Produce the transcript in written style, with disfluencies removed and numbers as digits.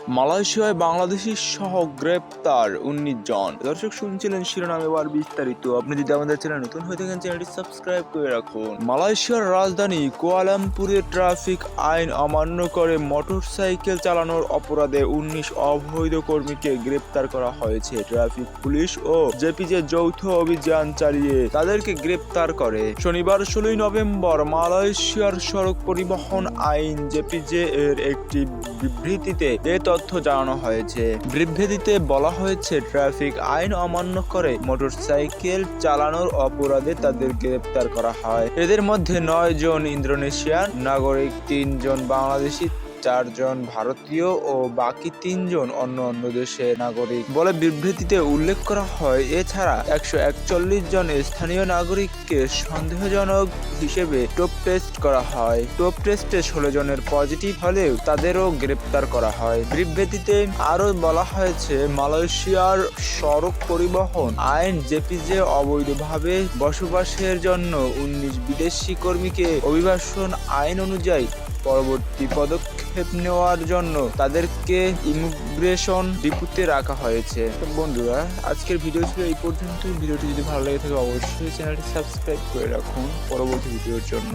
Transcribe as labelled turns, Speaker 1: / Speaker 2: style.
Speaker 1: মালয়েশিয়ায় বাংলাদেশি সহ গ্রেপ্তার ১৯ জন। দর্শক শুনছিলেন শিরোনাম, এবার বিস্তারিত। আপনি যদি আমাদের চ্যানেল নতুন হয়ে থাকেন চ্যানেলটি সাবস্ক্রাইব করে রাখুন। মালয়েশিয়ার রাজধানী কুয়ালালামপুরে ট্রাফিক আইন অমান্য করে মোটরসাইকেল চালানোর অপরাধে ১৯ অবৈধ কর্মীকে গ্রেপ্তার করা হয়েছে। ট্রাফিক পুলিশ ও জেপিজে যৌথ অভিযান চালিয়ে তাদেরকে গ্রেপ্তার করে। শনিবার ১৬ নভেম্বর মালয়েশিয়ার সড়ক পরিবহন আইন জেপিজে এর একটি বিবৃতিতে এ তথ্য জানানো হয়েছে। বিবৃতিতে বলা হয়েছে, ট্রাফিক আইন অমান্য করে মোটরসাইকেল চালানোর অপরাধে তাদের গ্রেপ্তার করা হয়। এদের মধ্যে ৯ জন ইন্দোনেশিয়ান নাগরিক, ৩ জন বাংলাদেশি, ৪ জন ভারতীয় ও বাকি ৩ জন অন্য দেশের নাগরিক বলে বিবৃতিতে উল্লেখ করা হয়। এছাড়া ১৪১ জন স্থানীয় নাগরিককে সন্দেহজনক হিসেবে টোপ টেস্ট করা হয়। টোপ টেস্টে ১৬ জনের পজিটিভ হলেও তাদেরও গ্রেপ্তার করা হয়। বিবৃতিতে আরও বলা হয়েছে, মালয়েশিয়ার সড়ক পরিবহন আইন জেপিজে অবৈধভাবে বসবাসের জন্য ১৯ বিদেশি কর্মীকে অভিবাসন আইন অনুযায়ী পরবর্তী পদক্ষেপ নেওয়ার জন্য তাদেরকে ইমিগ্রেশন ডিপুতে রাখা হয়েছে। তো বন্ধুরা, আজকের ভিডিও ছিল এই পর্যন্ত। ভিডিওটি যদি ভালো লেগে থাকে অবশ্যই চ্যানেলটি সাবস্ক্রাইব করে রাখুন পরবর্তী ভিডিওর জন্য।